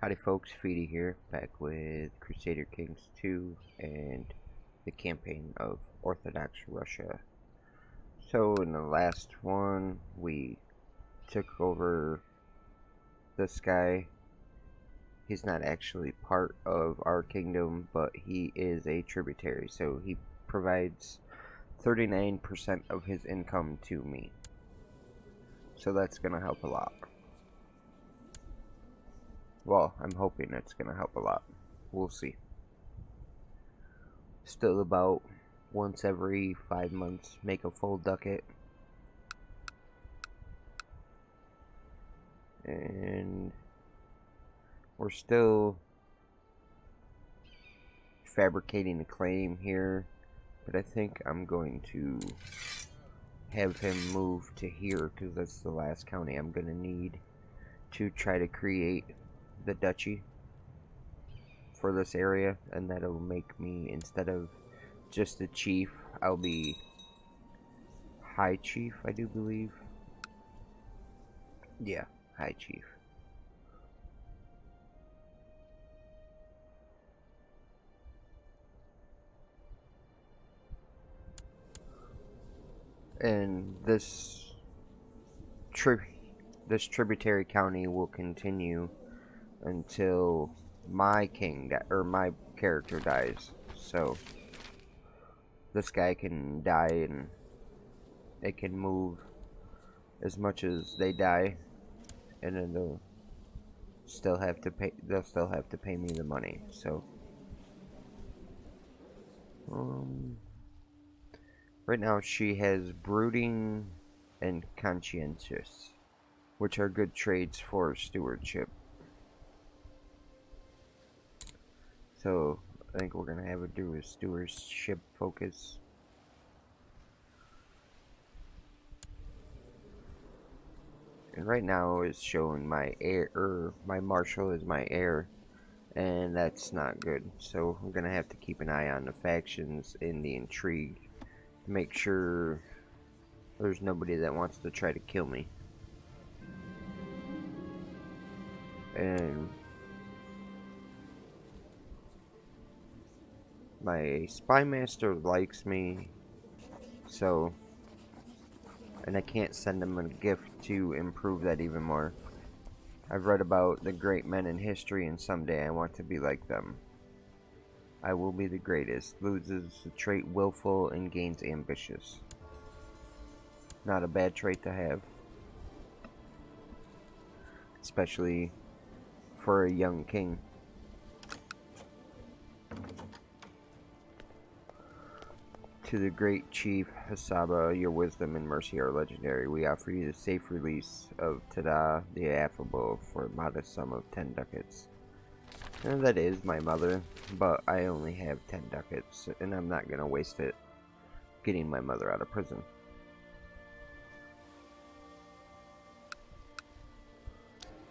Howdy folks, Feedy here, back with Crusader Kings 2 and the campaign of Orthodox Russia. So in the last one, we took over this guy. He's not actually part of our kingdom, but he is a tributary, so he provides 39% of his income to me. So that's going to help a lot. Well, I'm hoping it's going to help a lot. We'll see. Still about once every 5 months, make a full ducat. And we're still fabricating a claim here, but I think I'm going to have him move to here because that's the last county I'm going to need to try to create the duchy for this area, and that'll make me, instead of just a chief, I'll be high chief, I do believe. Yeah, high chief. And this tributary county will continue until my my character dies. So this guy can die and it can move as much as they die, and then they'll still have to pay me the money. So right now she has brooding and conscientious, which are good traits for stewardship. So I think we're gonna have her do a stewardship focus. And right now it's showing my heir, my marshal is my heir, and that's not good. So we're gonna have to keep an eye on the factions in the intrigue to make sure there's nobody that wants to try to kill me. And my spy master likes me, so, and I can't send him a gift to improve that even more. I've read about the great men in history, and someday I want to be like them. I will be the greatest. Loses the trait willful and gains ambitious. Not a bad trait to have, especially for a young king. To the great chief Hasaba, your wisdom and mercy are legendary. We offer you the safe release of Tada the Affable for a modest sum of 10 ducats. And that is my mother, but I only have 10 ducats, and I'm not going to waste it getting my mother out of prison.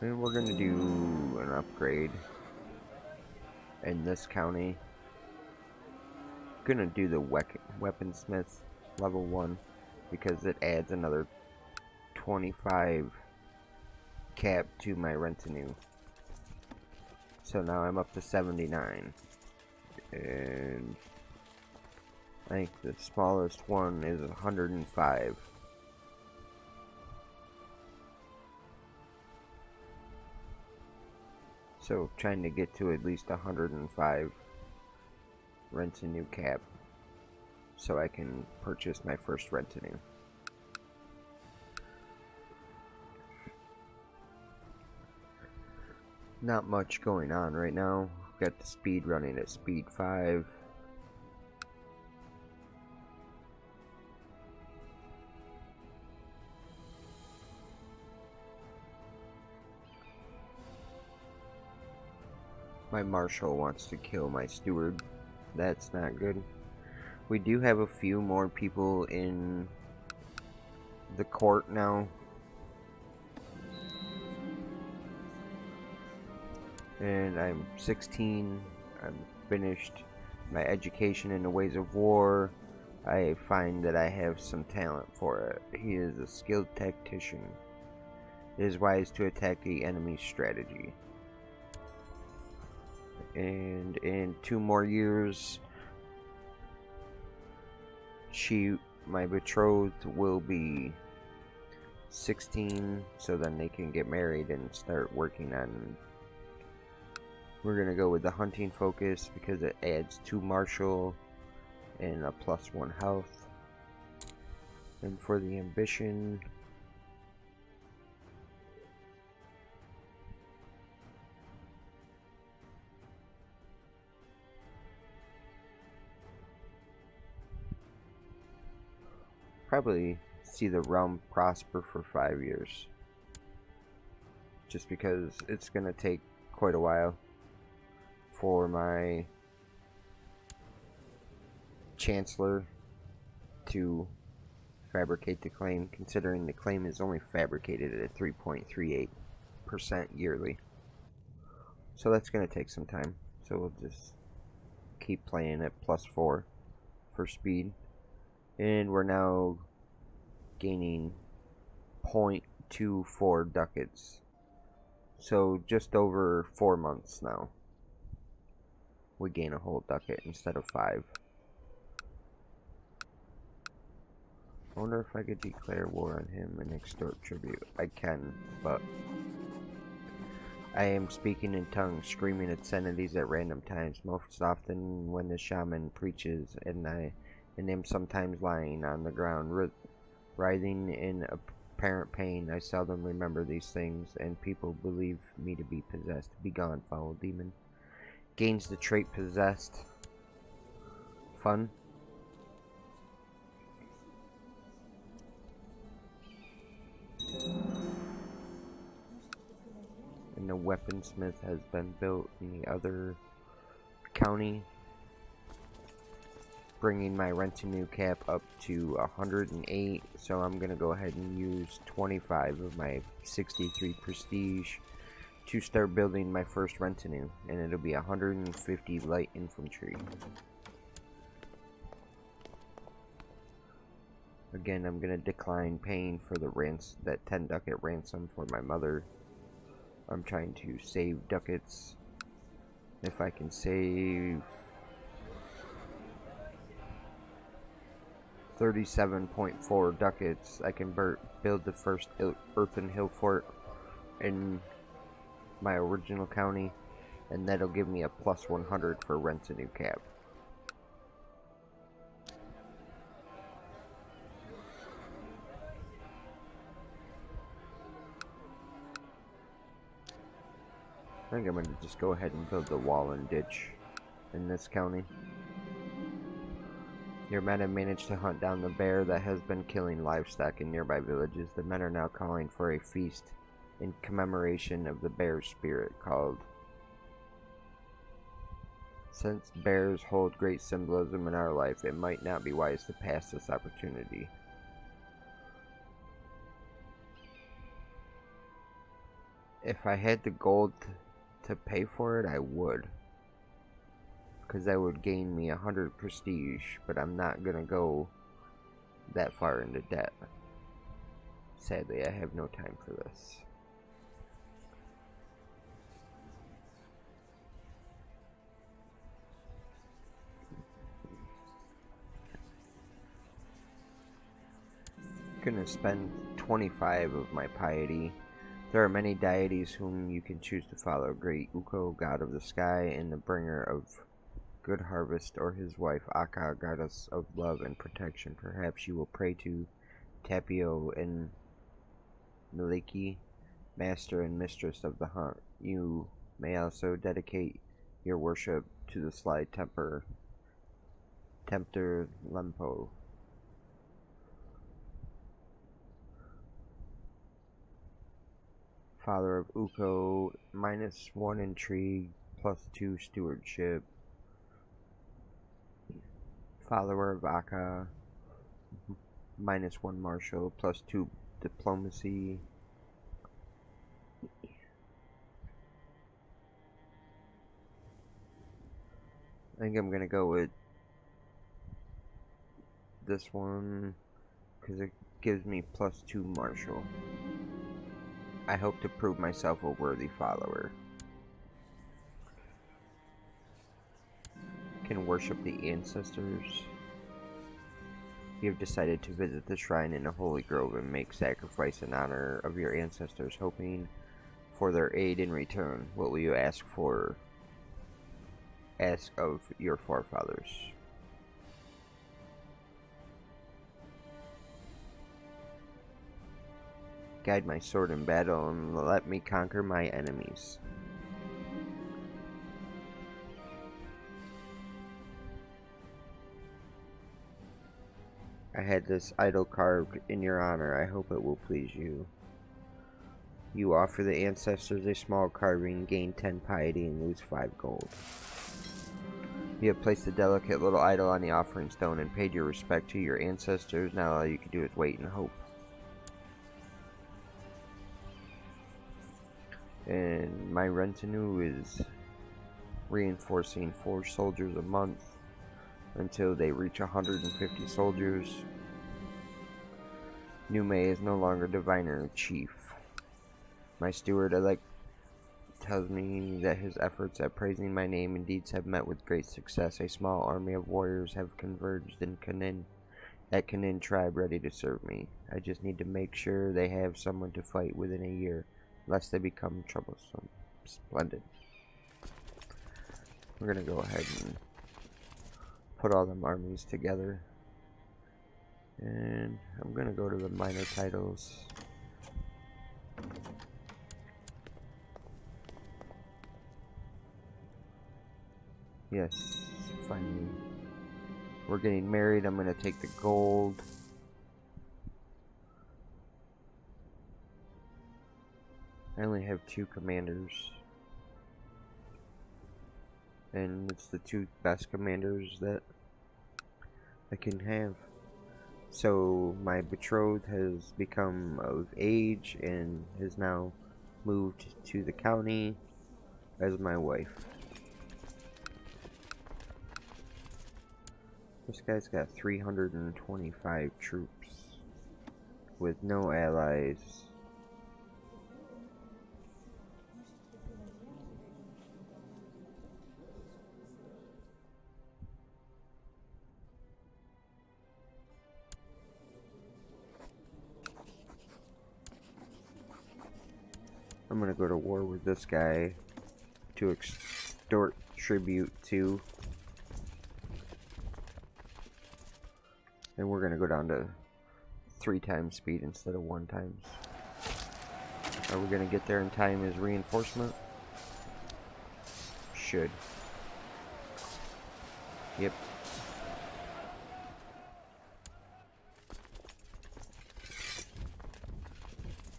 And we're going to do an upgrade in this county. Gonna do the weaponsmith level 1 because it adds another 25 cap to my retinue. So now I'm up to 79, and I think the smallest one is 105. So trying to get to at least 105 retinue cap so I can purchase my first retinue. Not much going on right now. Got the speed running at speed 5. My marshal wants to kill my steward. That's not good. We do have a few more people in the court now. And I'm 16. I'm finished my education in the ways of war. I find that I have some talent for it. He is a skilled tactician. It is wise to attack the enemy's strategy. And in 2 more years, my betrothed, will be 16, so then they can get married and start working on. We're gonna go with the hunting focus because it adds 2 martial and a +1 health. And for the ambition, probably see the realm prosper for 5 years, just because it's gonna take quite a while for my chancellor to fabricate the claim, considering the claim is only fabricated at 3.38% yearly. So that's gonna take some time, so we'll just keep playing at +4 for speed. And we're now gaining 0.24 ducats. So just over 4 months now, we gain a whole ducat instead of 5. I wonder if I could declare war on him and extort tribute. I can, but I am speaking in tongues, screaming obscenities at random times, most often when the shaman preaches, and I am sometimes lying on the ground, writhing in apparent pain. I seldom remember these things, and people believe me to be possessed. Begone, foul demon. Gains the trait possessed. Fun. And the weaponsmith has been built in the other county, bringing my retinue cap up to 108. So I'm gonna go ahead and use 25 of my 63 prestige to start building my first retinue, and it'll be 150 light infantry. Again, I'm gonna decline paying for the that 10 ducat ransom for my mother. I'm trying to save ducats. If I can save 37.4 ducats, I can build the first earthen hill fort in my original county, and that'll give me a +100 for retinue cap. I think I'm going to just go ahead and build the wall and ditch in this county. Your men have managed to hunt down the bear that has been killing livestock in nearby villages. The men are now calling for a feast in commemoration of the bear's spirit called. Since bears hold great symbolism in our life, it might not be wise to pass this opportunity. If I had the gold to pay for it, I would, because that would gain me 100 prestige, but I'm not gonna go that far into debt. Sadly, I have no time for this. I'm gonna spend 25 of my piety. There are many deities whom you can choose to follow. Great Ukko, god of the sky, and the bringer of good harvest, or his wife Akka, goddess of love and protection. Perhaps you will pray to Tapio and Miliki, master and mistress of the hunt. You may also dedicate your worship to the sly tempter Lempo. Father of Ukko, -1 intrigue, +2 stewardship. Follower of Akka, -1 martial, +2 diplomacy. I think I'm gonna go with this one because it gives me +2 martial. I hope to prove myself a worthy follower. can worship the ancestors. You have decided to visit the shrine in a holy grove and make sacrifice in honor of your ancestors, hoping for their aid in return. What will you ask for? Ask of your forefathers. Guide my sword in battle and let me conquer my enemies. I had this idol carved in your honor. I hope it will please you. You offer the ancestors a small carving, gain 10 piety, and lose 5 gold. You have placed a delicate little idol on the offering stone and paid your respect to your ancestors. Now all you can do is wait and hope. And my retinue is reinforcing 4 soldiers a month until they reach 150 soldiers. Nume is no longer diviner chief. My steward elect tells me that his efforts at praising my name and deeds have met with great success. A small army of warriors have converged in Kanin tribe ready to serve me. I just need to make sure they have someone to fight within a year, lest they become troublesome. Splendid. We're gonna go ahead and put all them armies together. And I'm gonna go to the minor titles. Yes, finally. We're getting married. I'm gonna take the gold. I only have 2 commanders. And it's the 2 best commanders that I can have. So my betrothed has become of age and has now moved to the county as my wife. This guy's got 325 troops with no allies. I'm gonna go to war with this guy to extort tribute to. And we're gonna go down to 3 times speed instead of 1 times. Are we gonna get there in time as reinforcement? Should. Yep.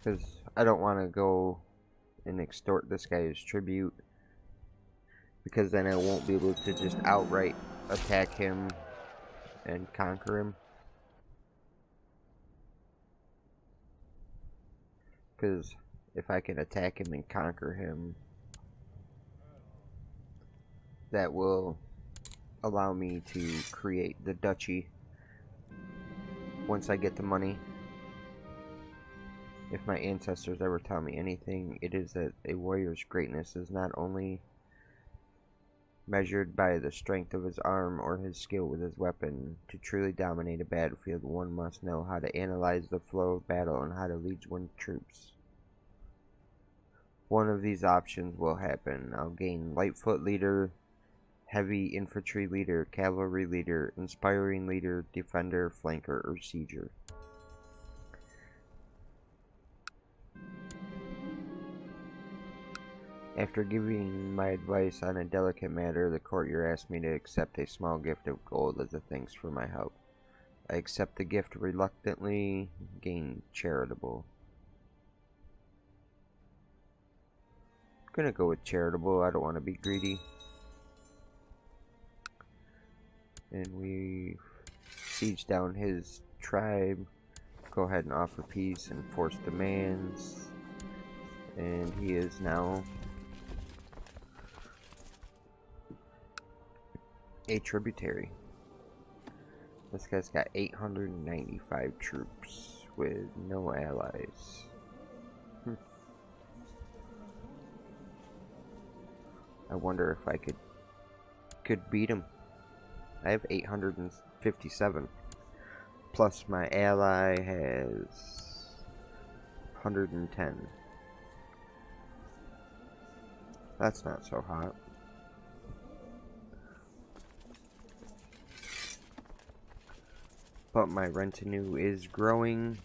Because I don't want to go and extort this guy's tribute, because then I won't be able to just outright attack him and conquer him. Because if I can attack him and conquer him, that will allow me to create the duchy once I get the money. If my ancestors ever tell me anything, it is that a warrior's greatness is not only measured by the strength of his arm or his skill with his weapon. To truly dominate a battlefield, one must know how to analyze the flow of battle and how to lead one's troops. One of these options will happen. I'll gain Lightfoot leader, heavy infantry leader, cavalry leader, inspiring leader, defender, flanker, or sieger. After giving my advice on a delicate matter, the courtier asked me to accept a small gift of gold as a thanks for my help. I accept the gift reluctantly, gain charitable. I'm gonna go with charitable. I don't want to be greedy. And we siege down his tribe. Go ahead and offer peace and force demands. And he is now a tributary. This guy's got 895 troops with no allies. I wonder if I could beat him. I have 857. Plus my ally has 110. That's not so hot. But my retinue is growing.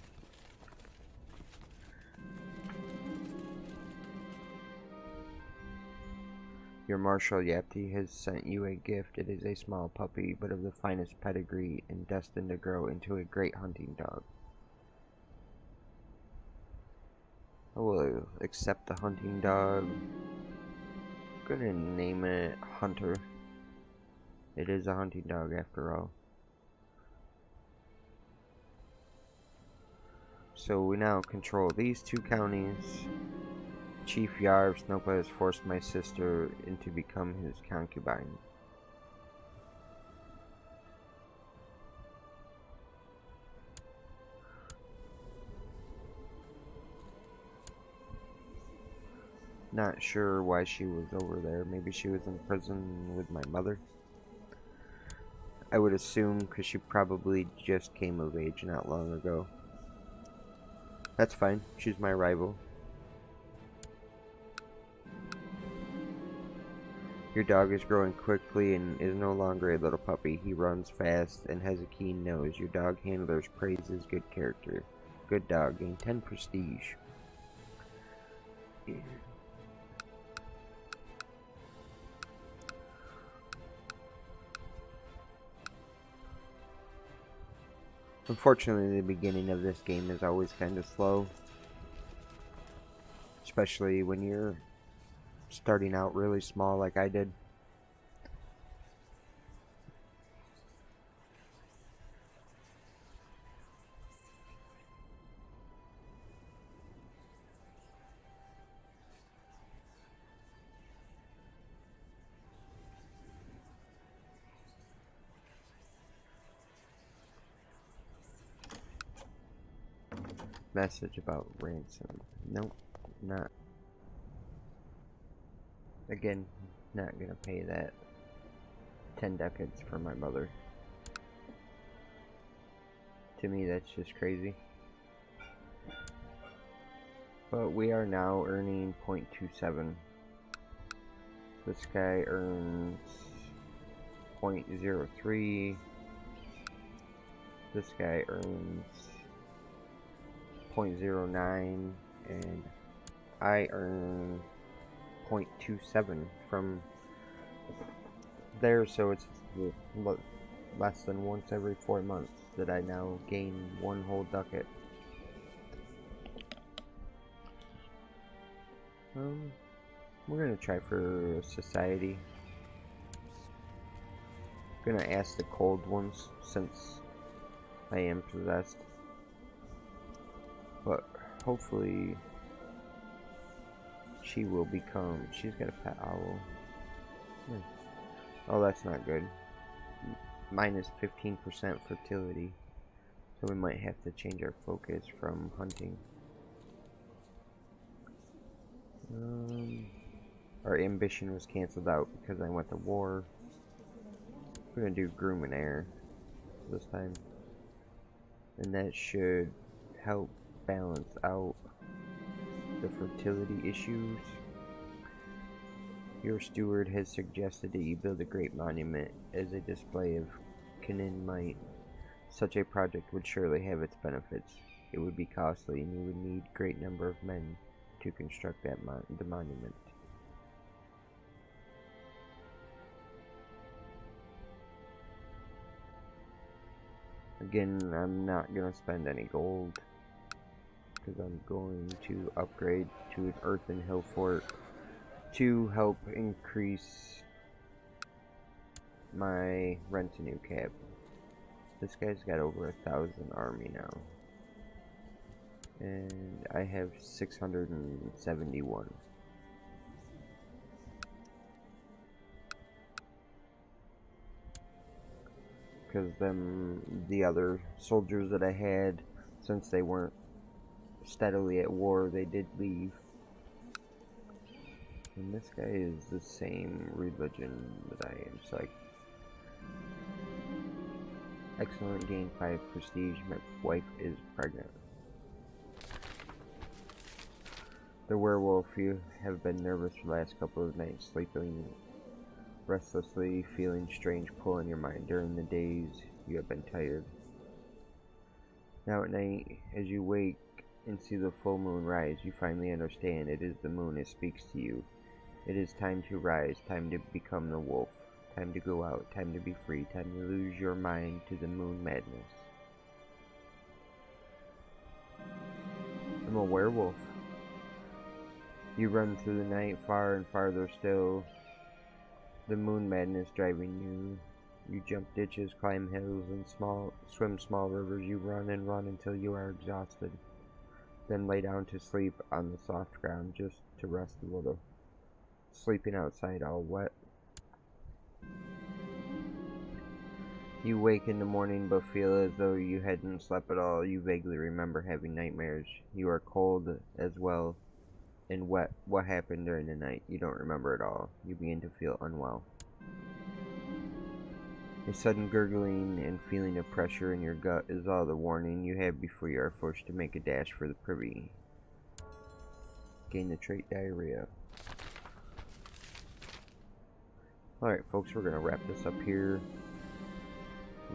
Your Marshal Yapti has sent you a gift. It is a small puppy, but of the finest pedigree and destined to grow into a great hunting dog. I will accept the hunting dog. I'm gonna name it Hunter. It is a hunting dog after all. So we now control these two counties. Chief Yarv Snopa has forced my sister into become his concubine. Not sure why she was over there. Maybe she was in prison with my mother. I would assume because she probably just came of age not long ago. That's fine. She's my rival. Your dog is growing quickly and is no longer a little puppy. He runs fast and has a keen nose. Your dog handlers praise his good character. Good dog. Gain 10 prestige. Unfortunately, the beginning of this game is always kind of slow. Especially when you're starting out really small like I did. Message about ransom. Nope, not. Again, not gonna pay that 10 ducats for my mother. To me, that's just crazy. But we are now earning 0.27. This guy earns 0.03. This guy earns 0.09, and I earn 0.27 from there, so it's less than once every 4 months that I now gain 1 whole ducat. We're gonna try for society. Gonna ask the cold ones since I am possessed. But hopefully she will become. She's got a pet owl. Oh, that's not good. Minus 15% fertility. So we might have to change our focus from hunting. Our ambition was cancelled out because I went to war. We're gonna do groom and heir this time. And that should help balance out the fertility issues. Your steward has suggested that you build a great monument as a display of Kanin might. Such a project would surely have its benefits. It would be costly, and you would need a great number of men to construct that the monument. Again, I'm not going to spend any gold, because I'm going to upgrade to an earthen hill fort to help increase my retinue cap. This guy's got over 1,000 army now, and I have 671. Because the other soldiers that I had, since they weren't steadily at war, they did leave. And this guy is the same religion that I am, so Excellent, gain 5 prestige. My wife is pregnant. The werewolf, you have been nervous for the last couple of nights, sleeping restlessly, feeling strange pull in your mind. During the days, you have been tired. Now at night, as you wake and see the full moon rise, you finally understand it is the moon that speaks to you. It is time to rise, time to become the wolf, time to go out, time to be free, time to lose your mind to the moon madness. I'm a werewolf. You run through the night, far and farther still, the moon madness driving you. You jump ditches, climb hills, and swim small rivers. You run and run until you are exhausted. Then lay down to sleep on the soft ground just to rest a little. Sleeping outside all wet. You wake in the morning but feel as though you hadn't slept at all. You vaguely remember having nightmares. You are cold as well and wet. What happened during the night? You don't remember at all. You begin to feel unwell. A sudden gurgling and feeling of pressure in your gut is all the warning you have before you are forced to make a dash for the privy. Gain the trait diarrhea. Alright folks, we're going to wrap this up here.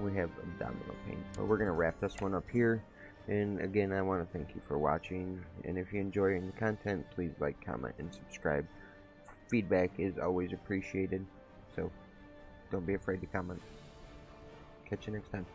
We have abdominal pain. But we're going to wrap this one up here. And again, I want to thank you for watching. And if you enjoy the content, please like, comment, and subscribe. Feedback is always appreciated. So don't be afraid to comment. Catch you next time.